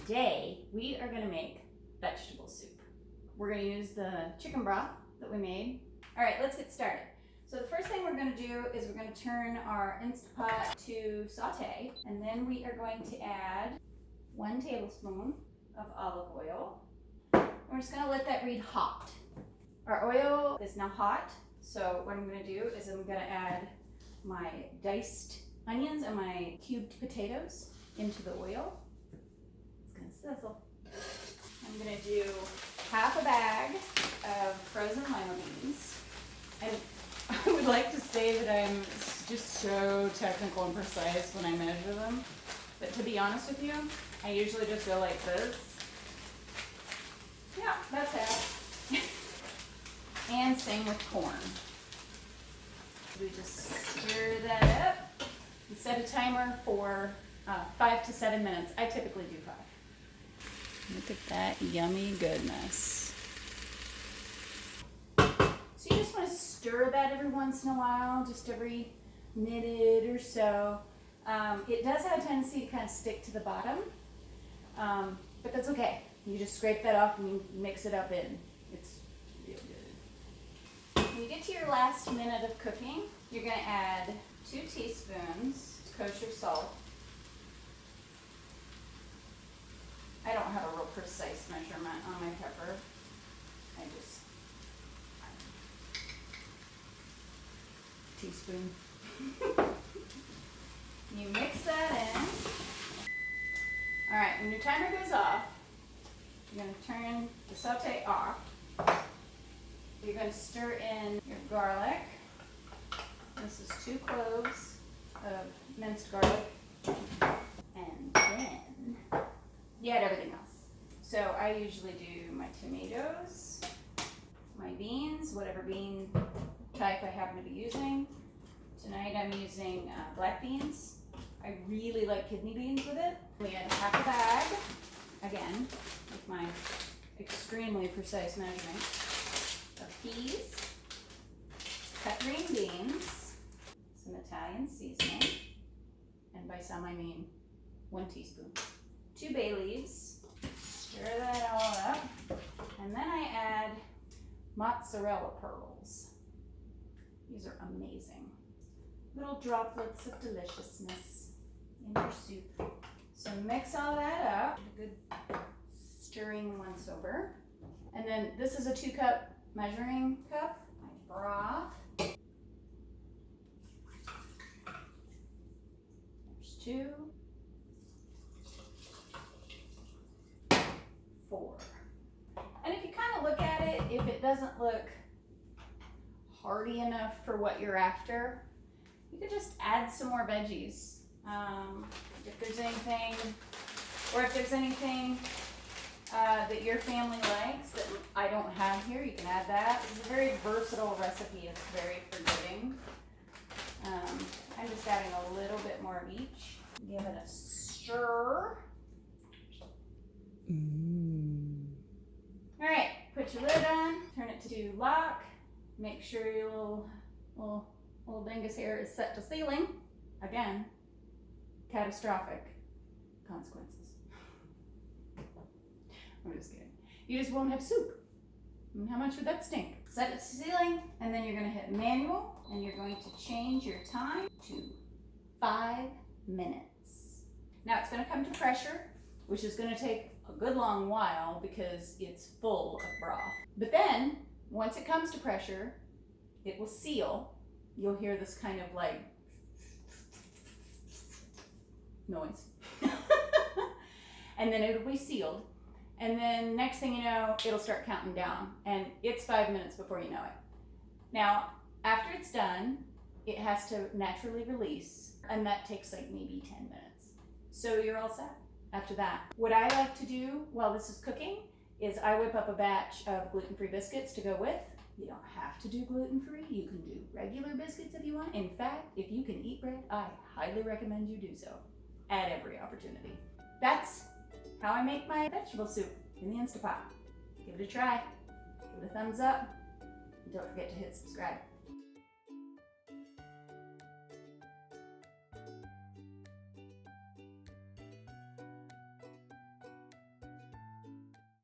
Today, we are gonna make vegetable soup. We're gonna use the chicken broth that we made. All right, let's get started. So the first thing we're gonna do is we're gonna turn our Instapot to saute, and then we are going to add 1 tablespoon of olive oil. We're just gonna let that read hot. Our oil is now hot, so what I'm gonna do is I'm gonna add my diced onions and my cubed potatoes into the oil. It's gonna sizzle. I'm gonna do half a bag of frozen lima beans. And I would like to say that I'm just so technical and precise when I measure them. But to be honest with you, I usually just go like this. Yeah, that's half. And same with corn. We just stir that up and set a timer for 5 to 7 minutes. I typically do 5. Look at that yummy goodness. So you just want to stir that every once in a while, just every minute or so. It does have a tendency to kind of stick to the bottom, but that's okay. You just scrape that off and you mix it up in. It's real good. When you get to your last minute of cooking, you're going to add 2 teaspoons kosher salt. I don't have a real precise measurement on my pepper. I just teaspoon. You mix that in. All right, when your timer goes off, you're going to turn the saute off. You're going to stir in your garlic. This is 2 cloves of minced garlic. And then you add everything else. So I usually do my tomatoes, my beans, whatever bean type I happen to be using. Tonight I'm using black beans. I really like kidney beans with it. We add half a bag, again, with my extremely precise measurement, of peas, cut green beans, some Italian seasoning, and by some I mean 1 teaspoon. 2 bay leaves, stir that all up, and then I add mozzarella pearls. These are amazing. Little droplets of deliciousness in your soup. So mix all that up, a good stirring once over. And then this is a 2-cup measuring cup, my broth. There's 2. 4. And if you kind of look at it, if it doesn't look hearty enough for what you're after, you could just add some more veggies. If there's anything, or if there's anything that your family likes that I don't have here, you can add that. It's a very versatile recipe. It's very forgiving. I'm just adding a little bit more of each. Give it a stir. All right, put your lid on, turn it to lock. Make sure your little dingus hair is set to ceiling. Again, catastrophic consequences. I'm just kidding. You just won't have soup. And how much would that stink? Set it to ceiling, and then you're gonna hit manual, and you're going to change your time to 5 minutes. Now it's gonna come to pressure, which is gonna take a good long while because it's full of broth. But then, once it comes to pressure, it will seal. You'll hear this kind of like noise. And then it'll be sealed. And then next thing you know, it'll start counting down. And it's 5 minutes before you know it. Now, after it's done, it has to naturally release. And that takes like maybe 10 minutes. So you're all set after that. What I like to do while this is cooking is I whip up a batch of gluten-free biscuits to go with. You don't have to do gluten-free. You can do regular biscuits if you want. In fact, if you can eat bread, I highly recommend you do so at every opportunity. That's how I make my vegetable soup in the Instapot. Give it a try. Give it a thumbs up. And don't forget to hit subscribe.